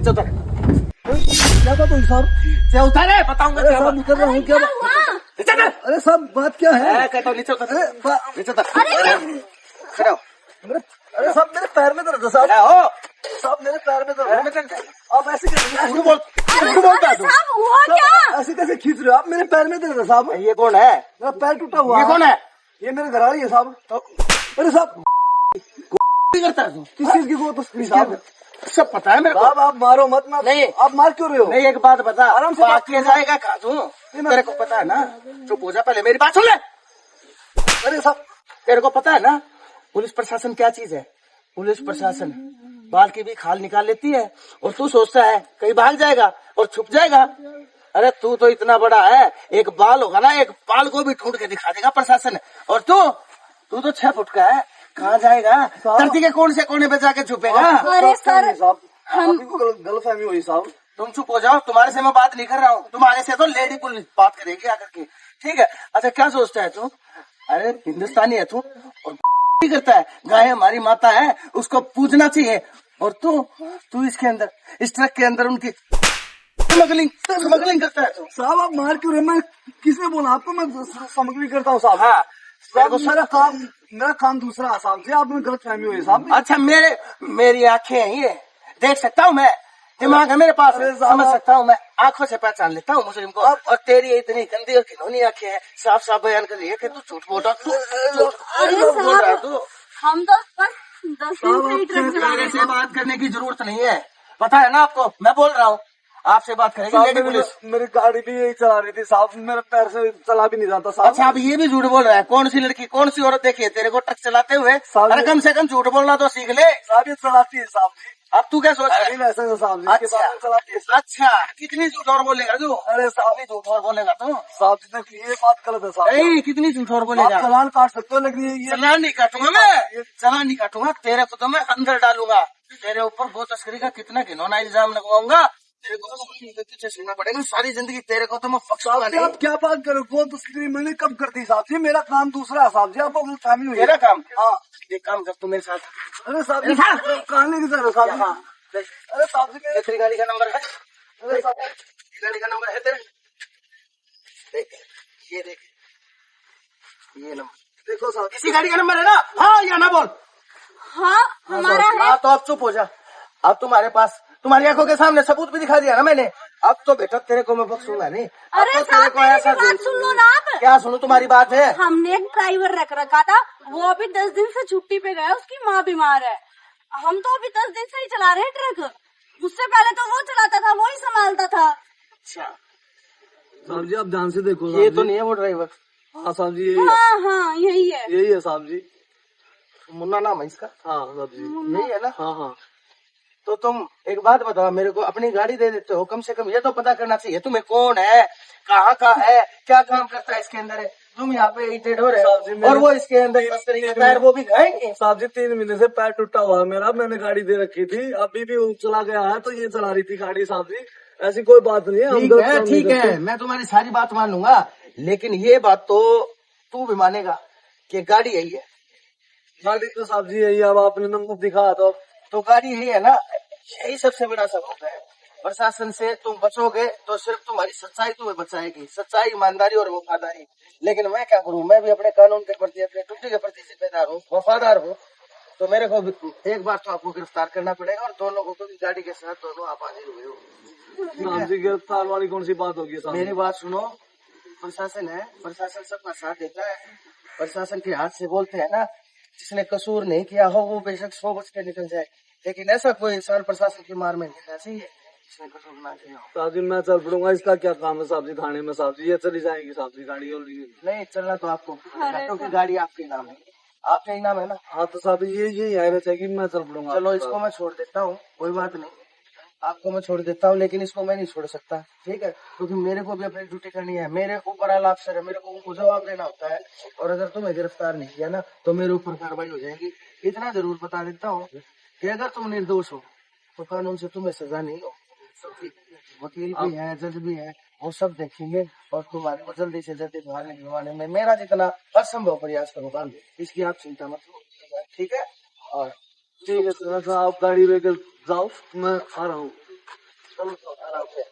नीचे उतर। क्या बात हुई साहब? क्या उतर है बताऊंगा क्या साहब उतर रहा हूँ, क्या क्या हुआ? नीचे उतर। अरे साहब बात क्या है? कहता हूँ नीचे उतर। नीचे उतर। खड़ा हो। अरे साहब मेरे पैर में दर्द है साहब। खड़ा हो। साहब मेरे पैर में दर्द है। आप ऐसे कैसे झूठ बोलता है तू। साहब हुआ क्या? ऐसे कैसे खींच रहे हो आप? मेरे पैर में दर्द है साहब। ये कौन है? मेरा पैर टूटा हुआ ये कौन है? ये मेरे घर वाली है साहब। अरे साहब करता है तू? किस चीज की वो तस्वीर साहब? सब पता है मेरे को। साहब आप मारो मत ना। नहीं। आप मार क्यों रहे हो? नहीं एक बात बता, आराम से बात बाकी जाएगा कहा तू? तेरे को पता है ना? चुप हो जा पहले, मेरी बात सुन ले। अरे साहब तेरे को पता है ना पुलिस प्रशासन क्या चीज है? पुलिस प्रशासन बाल की भी खाल निकाल लेती है और तू सोचता है कहीं भाग जाएगा और छुप जाएगा। अरे तू तो इतना बड़ा है, एक बाल होगा ना, एक बाल को भी ढूंढ के दिखा देगा प्रशासन। और तू तो 6 फुट का है, कहाँ जाएगा? धरती के कौन से कोने पे जाके छुपेगा? अरे सर साहब हम गलतफहमी हुई साहब। तुम चुप हो जाओ, तुम्हारे से मैं बात नहीं कर रहा हूँ, तुम्हारे से तो लेडी पुलिस बात करेगी आकर के। ठीक है? अच्छा क्या सोचता है तू? अरे हिंदुस्तानी है तू और करता है, गाय हमारी माता है, उसको पूजना चाहिए। और तू इसके अंदर, इस ट्रक के अंदर उनकी स्मगलिंग करता है तू। साहब आप मार क्यों रहे? मैं किसने बोला आपको? मैं सामग्री करता हूँ साहब। हाँ साहब मेरा काम दूसरा है साहब जी। आप में गलतफहमी हुई साहब। अच्छा मेरी आंखें हैं ये, देख सकता हूँ मैं, दिमाग है मेरे पास, समझ सकता हूँ मैं, आंखों से पहचान लेता हूँ मुस्लिम को। और तेरी इतनी गंदी और घिनौनी आंखें हैं, साफ साफ बयान कर रही है कि तू झूठ बोल रहा है। तू हम तो बस 10 दिन से ही ट्रक चला मेरे रहे से हैं। बात करने की जरूरत नहीं है, पता है ना आपको? मैं बोल रहा हूँ आपसे बात करेगी लेडी पुलिस। मेरी गाड़ी भी यही चला रही थी साहब। मेरे पैर से चला भी नहीं जाता साहब। अच्छा अब ये भी झूठ बोल रहा है? कौन सी लड़की, कौन सी औरत देखी है तेरे को ट्रक चलाते हुए? अरे कम से कम झूठ बोलना तो सीख ले। साहब ये चलाती है साहब जी। अब तू क्या सोच रहा है? ऐसा है साहब जी। इसके बाद में चलाती है। अच्छा कितनी झूठ और बोलेगा तू? अरे साहब कितनी झूठ और बोलेगा तू? साहब जी देखिए ये बात गलत है साहब। ए, कितनी झूठ और आप बोलेगा? चालान काट सकते हो लेकिन ये चालान नहीं काटूंगा मैं, चालान नहीं काटूंगा, तेरे को तो मैं अंदर डालूंगा। तेरे ऊपर गो तस्करी का कितना घिनौना इल्जाम लगवाऊंगा। तेरे को तो पीछे सुनना पड़ेगा सारी जिंदगी। तेरे को तो मैं बख्शूंगा साहब जी नहीं। आप क्या बात करो? वो तस्करी मैंने कब कर दी साहब जी? मेरा काम दूसरा है साहब जी। आपको गलतफहमी हुई है। तेरा काम? हाँ। एक काम कर तू मेरे साथ। अरे साहब जी कहाँ लेके जा रहे हो साहब जी? हाँ अरे साहब जी तेरी गाड़ी का नंबर है? अरे साहब गाड़ी का नंबर है तेरे? देख ये देख, ये नंबर देखो साहब इसी गाड़ी का नंबर है ना? हाँ या ना बोल। हाँ हमारा है। हाँ तो अब चुप हो जा। अब तुम्हारे पास, तुम्हारी आंखों के सामने सबूत भी दिखा दिया ना मैंने। अब तो बेटा तेरे को मैं बख्शूंगा नहीं। अब अरे तो तेरे साहब को मेरी ऐसा बात सुन लो ना आप। क्या सुनू? तुम्हारी बात है? हमने एक ड्राइवर रख रखा था, वो अभी 10 दिन से छुट्टी पे गया, उसकी माँ बीमार है। हम तो अभी 10 दिन से ही चला रहे हैं ट्रक। उससे पहले तो वो चलाता था, वो ही संभालता था। अच्छा साहब जी आप ध्यान से देखो। ये तो नहीं है वो ड्राइवर? हाँ साहब जी यही है। हाँ यही है। यही है साहब जी। मुन्ना नाम है इसका? हाँ साहब जी यही है ना? हाँ हाँ। तो तुम एक बात बताओ मेरे को, अपनी गाड़ी दे देते हो, कम से कम ये तो पता करना चाहिए तुम्हें कौन है, कहाँ का है, क्या काम करता है इसके अंदर है। तुम यहाँ पे इरिटेट हो रहे हो और वो इसके अंदर तस्करी करता है, वो भी खाएंगे। साहब जी 3 महीने से पैर टूटा हुआ है मेरा। मैंने गाड़ी दे रखी थी, अभी भी वो चला गया है तो ये चला रही थी गाड़ी साहब जी। ऐसी कोई बात नहीं है। हम ठीक गलत है काम नहीं ठीक है, करते। मैं तुम्हारी सारी बात मान लूंगा, लेकिन ये बात तो तू भी मानेगा कि गाड़ी यही है। गाड़ी तो साहब जी यही है। अब आपने नंबर दिखा तो गाड़ी यही है ना? यही सबसे बड़ा सबूत है। प्रशासन से तुम बचोगे तो सिर्फ तुम्हारी सच्चाई तुम्हें बचाएगी, सच्चाई, ईमानदारी और वफादारी। लेकिन मैं क्या करूं? मैं भी अपने कानून के प्रति, अपने ड्यूटी के प्रति जिम्मेदार हूँ, वफादार हूँ। तो मेरे को एक बार तो आपको गिरफ्तार करना पड़ेगा और दोनों को भी गाड़ी के साथ दोनों आप हाजिर हुए हो। साहब जी गिरफ्तार वाली कौन सी बात होगी साहब? मेरी बात सुनो, प्रशासन है, प्रशासन सबका साथ देता है। प्रशासन के हाथ से बोलते हैं ना, जिसने कसूर नहीं किया हो वो बेशक 100 बच के निकल जाए, लेकिन ऐसा कोई इंसान प्रशासन की मार में नहीं चाहिए जिसने कसूर ना किया हो। साहब जी मैं चल पड़ूंगा। इसका क्या काम है साहब जी थाने में? साहब जी ये चली जाएगी साहब जी गाड़ी और नहीं चलना तो आपको, क्योंकि गाड़ी आपके नाम है, आपका ही नाम है ना। हाँ तो साहब ये है चाहिए। मैं चल पड़ूंगा। चलो इसको मैं छोड़ देता हूँ, कोई बात नहीं, आपको मैं छोड़ देता हूँ, लेकिन इसको मैं नहीं छोड़ सकता। ठीक है? क्योंकि मेरे को भी अपनी ड्यूटी करनी है, मेरे ऊपर आला अफसर है, मेरे को उनको जवाब देना होता है। और अगर तुम्हें गिरफ्तार नहीं किया ना तो मेरे ऊपर कार्रवाई हो जाएगी। इतना जरूर बता देता हूँ कि अगर तुम निर्दोष हो तो कानून से तुम्हें सजा नहीं हो। वकील भी है, जज भी है, वो सब देखेंगे और तुम्हारे को जल्दी से जल्दी बाहर निकलवाने में मेरा जितना असंभव प्रयास करूंगा, इसकी आप चिंता मत करो। ठीक है? और ठीक है सर आप गाड़ी लेकर जाओ, मैं आ रहा हूँ। चलो आराम से